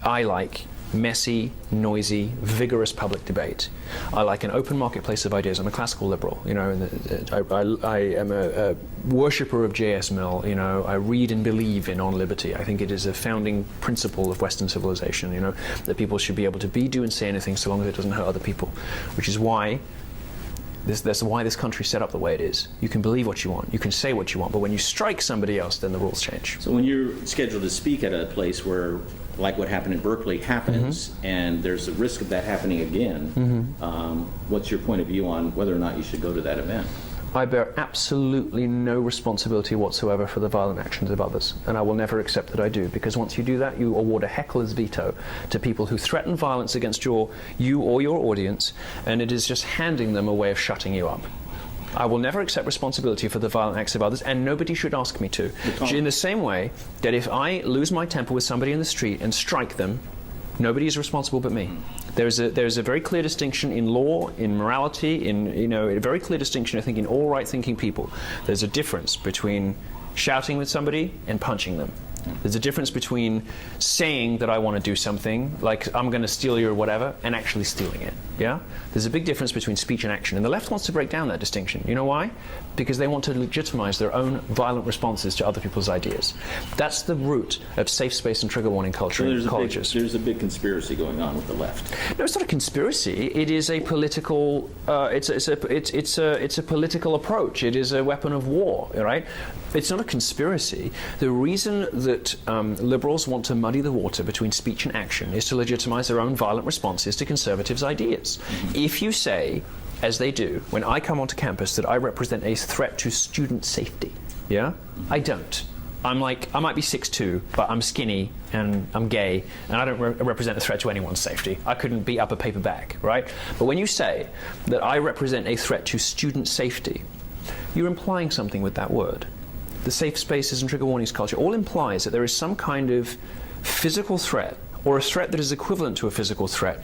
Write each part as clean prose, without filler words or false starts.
I like messy, noisy, vigorous public debate. I like an open marketplace of ideas. I'm a classical liberal, you know, and I am a worshipper of J.S. Mill, you know. I read and believe in on liberty. I think it is a founding principle of Western civilization, you know, that people should be able to be, do, and say anything so long as it doesn't hurt other people, which is why that's why this country's set up the way it is. You can believe what you want, you can say what you want, but when you strike somebody else, then the rules change. So when you're scheduled to speak at a place where, like what happened in Berkeley, happens, and there's a risk of that happening again, what's your point of view on whether or not you should go to that event? I bear absolutely no responsibility whatsoever for the violent actions of others, and I will never accept that I do, because once you do that, you award a heckler's veto to people who threaten violence against you or your audience, and it is just handing them a way of shutting you up. I will never accept responsibility for the violent acts of others, and nobody should ask me to. In the same way that if I lose my temper with somebody in the street and strike them, nobody is responsible but me. There's a very clear distinction in law, in morality, in, you know, a very clear distinction, I think, in all right-thinking people. There's a difference between shouting with somebody and punching them. There's a difference between saying that I want to do something, like I'm going to steal your whatever, and actually stealing it. Yeah? There's a big difference between speech and action, and the left wants to break down that distinction. You know why? Because they want to legitimize their own violent responses to other people's ideas. That's the root of safe space and trigger warning culture in colleges. There's a big conspiracy going on with the left. No, it's not a conspiracy. It is a political. It's a political approach. It is a weapon of war. Right? It's not a conspiracy. The reason that liberals want to muddy the water between speech and action is to legitimize their own violent responses to conservatives' ideas. If you say, as they do, when I come onto campus, that I represent a threat to student safety, yeah? I don't. I'm like, I might be 6'2", but I'm skinny and I'm gay, and I don't represent a threat to anyone's safety. I couldn't beat up a paper bag, right? But when you say that I represent a threat to student safety, you're implying something with that word. The safe spaces and trigger warnings culture all implies that there is some kind of physical threat, or a threat that is equivalent to a physical threat,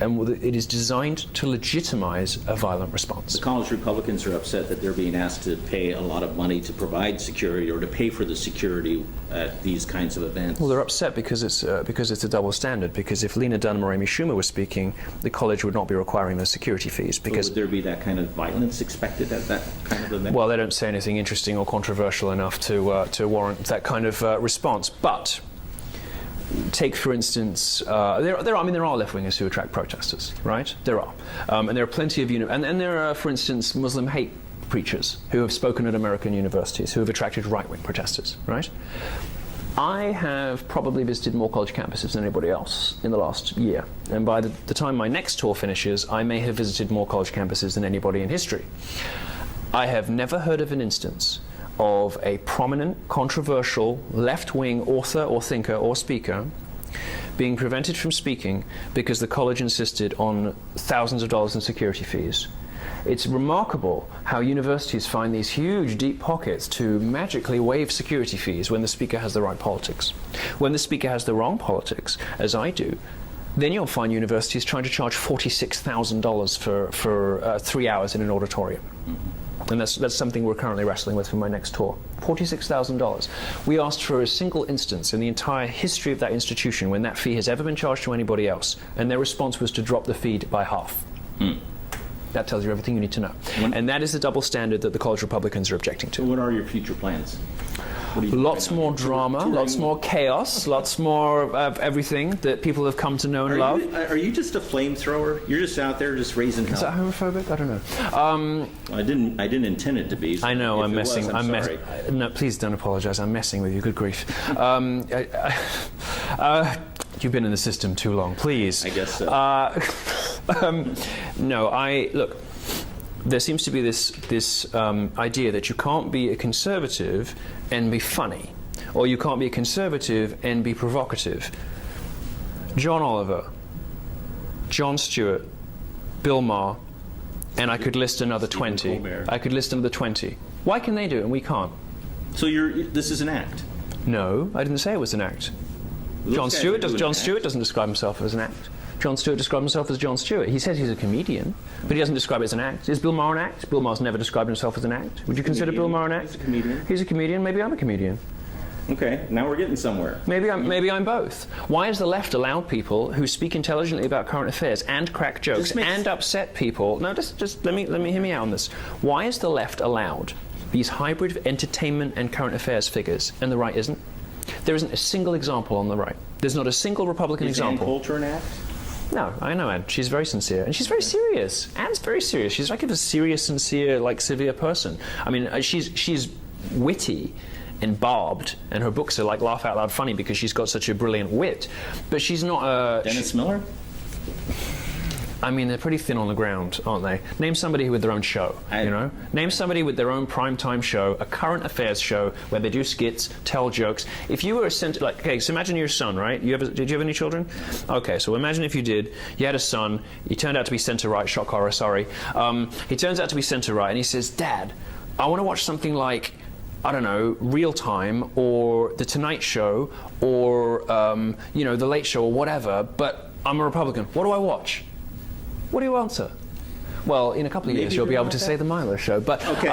and it is designed to legitimize a violent response. The college Republicans are upset that they're being asked to pay a lot of money to provide security, or to pay for the security at these kinds of events. Well, they're upset because it's a double standard. Because if Lena Dunham or Amy Schumer were speaking, the college would not be requiring those security fees. Because so would there be that kind of violence expected at that kind of event? Well, they don't say anything interesting or controversial enough to warrant that kind of response. But take, for instance, there are left-wingers who attract protesters, right? There are. And there are plenty of, and there are, for instance, Muslim hate preachers who have spoken at American universities who have attracted right-wing protesters, right? I have probably visited more college campuses than anybody else in the last year. And by the time my next tour finishes, I may have visited more college campuses than anybody in history. I have never heard of an instance of a prominent, controversial, left-wing author or thinker or speaker being prevented from speaking because the college insisted on thousands of dollars in security fees. It's remarkable how universities find these huge, deep pockets to magically waive security fees when the speaker has the right politics. When the speaker has the wrong politics, as I do, then you'll find universities trying to charge $46,000 for 3 hours in an auditorium. And that's something we're currently wrestling with for my next tour. $46,000. We asked for a single instance in the entire history of that institution when that fee has ever been charged to anybody else, and their response was to drop the fee by half. That tells you everything you need to know. And that is the double standard that the college Republicans are objecting to. What are your future plans? Lots more drama, lots more chaos, lots more of everything that people have come to know and love. Are you just a flamethrower? You're just out there just raising hell? Is that homophobic? I don't know. I didn't intend it to be. So I know, I'm messing. I'm sorry. No, please don't apologize. I'm messing with you. Good grief. You've been in the system too long. Please. I guess so. No, look. There seems to be this idea that you can't be a conservative and be funny, or you can't be a conservative and be provocative. John Oliver, Jon Stewart, Bill Maher, and I could list another 20. I could list another 20. Why can they do it and we can't? So this is an act? No, I didn't say it was an act. Jon Stewart doesn't describe himself as an act. Jon Stewart describes himself as Jon Stewart. He says he's a comedian, but he doesn't describe it as an act. Is Bill Maher an act? Bill Maher's never described himself as an act. Would you consider Bill Maher an act? He's a comedian. He's a comedian. Maybe I'm a comedian. Okay, now we're getting somewhere. Maybe I'm both. Why has the left allowed people who speak intelligently about current affairs and crack jokes and upset people? No, just let me hear me out on this. Why is the left allowed these hybrid entertainment and current affairs figures, and the right isn't? There isn't a single example on the right. There's not a single Republican example. Is Ann Coulter an act? No, I know Anne. She's very sincere, and she's very serious. Anne's very serious. She's like a serious, sincere, like severe person. I mean, she's witty and barbed, and her books are like laugh out loud funny because she's got such a brilliant wit. But she's not a Dennis Miller? I mean, they're pretty thin on the ground, aren't they? Name somebody with their own show, you know? Name somebody with their own primetime show, a current affairs show where they do skits, tell jokes. If you were okay, so imagine your son, right? Did you have any children? Okay, so imagine if you did. You had a son. He turned out to be centre-right. Shock horror, sorry. He turns out to be centre-right, and he says, "Dad, I want to watch something like, I don't know, Real Time or The Tonight Show or, The Late Show or whatever, but I'm a Republican. What do I watch?" What do you answer? Well, in a couple of years, you'll be able to say the Milo Show. But okay,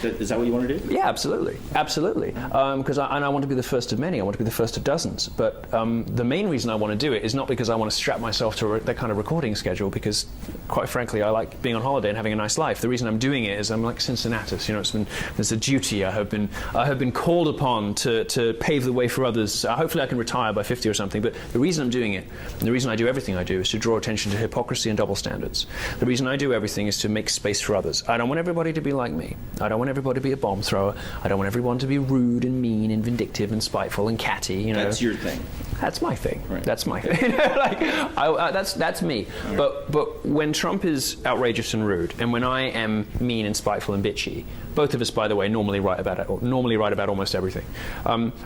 is that what you want to do? Yeah, absolutely, absolutely. Because I want to be the first of many. I want to be the first of dozens. But the main reason I want to do it is not because I want to strap myself to that kind of recording schedule. Because, quite frankly, I like being on holiday and having a nice life. The reason I'm doing it is I'm like Cincinnatus. You know, there's a duty. I have been called upon to pave the way for others. Hopefully, I can retire by 50 or something. But the reason I'm doing it, and the reason I do everything I do, is to draw attention to hypocrisy and double standards. The reason I do everything is to make space for others. I don't want everybody to be like me. I don't want everybody to be a bomb thrower. I don't want everyone to be rude and mean and vindictive and spiteful and catty. You know, that's your thing. That's my thing. Right. That's my thing. That's me. Right. But when Trump is outrageous and rude, and when I am mean and spiteful and bitchy, both of us, by the way, normally write about almost everything.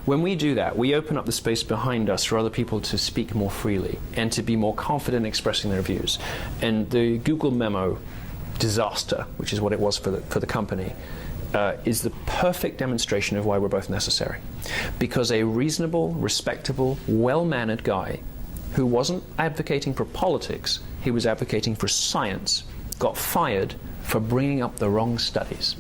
When we do that, we open up the space behind us for other people to speak more freely and to be more confident in expressing their views. And the Google memo disaster, which is what it was for the company, is the perfect demonstration of why we're both necessary. Because a reasonable, respectable, well-mannered guy who wasn't advocating for politics, he was advocating for science, got fired for bringing up the wrong studies.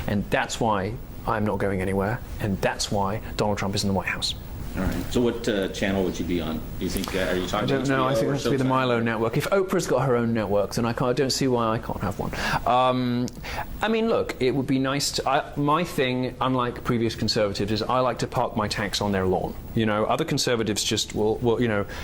And that's why I'm not going anywhere, and that's why Donald Trump is in the White House. All right. So what channel would you be on? Do you think? Are you talking? I don't know. I think it has to be the Milo network. If Oprah's got her own network, then I don't see why I can't have one. I mean, look, it would be nice to. My thing, unlike previous conservatives, is I like to park my tanks on their lawn. You know, other conservatives just will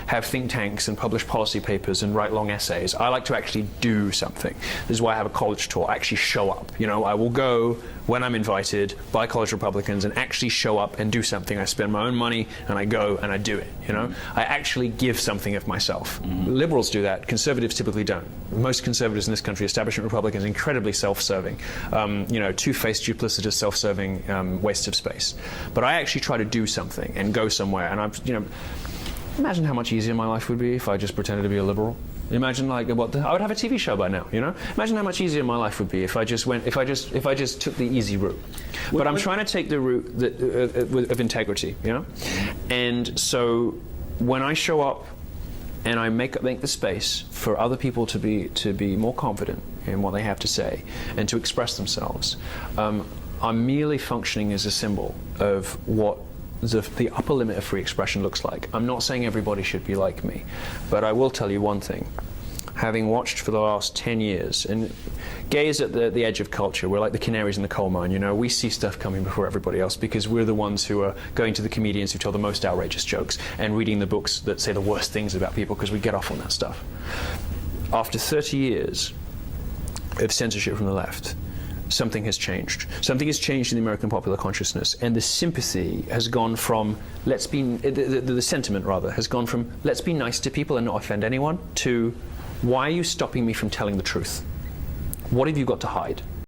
have think tanks and publish policy papers and write long essays. I like to actually do something. This is why I have a college tour. I actually show up. You know, I will go when I'm invited by college Republicans and actually show up and do something. I spend my own money and I go and I do it. You know, I actually give something of myself. Liberals do that. Conservatives typically don't. Most conservatives in this country, establishment Republicans, incredibly self-serving. Two-faced, duplicitous, self-serving waste of space. But I actually try to do something and go somewhere. And imagine how much easier my life would be if I just pretended to be a liberal. Imagine I would have a TV show by now, you know? Imagine how much easier my life would be if I just took the easy route. But I'm trying to take the route of integrity, you know? And so when I show up and I make the space for other people to be more confident in what they have to say and to express themselves, I'm merely functioning as a symbol of what the upper limit of free expression looks like. I'm not saying everybody should be like me, but I will tell you one thing. Having watched for the last 10 years, and gay is at the edge of culture. We're like the canaries in the coal mine, you know. We see stuff coming before everybody else because we're the ones who are going to the comedians who tell the most outrageous jokes and reading the books that say the worst things about people because we get off on that stuff. After 30 years of censorship from the left, something has changed. Something has changed in the American popular consciousness, and the sympathy has gone from the sentiment rather has gone from let's be nice to people and not offend anyone to why are you stopping me from telling the truth? What have you got to hide?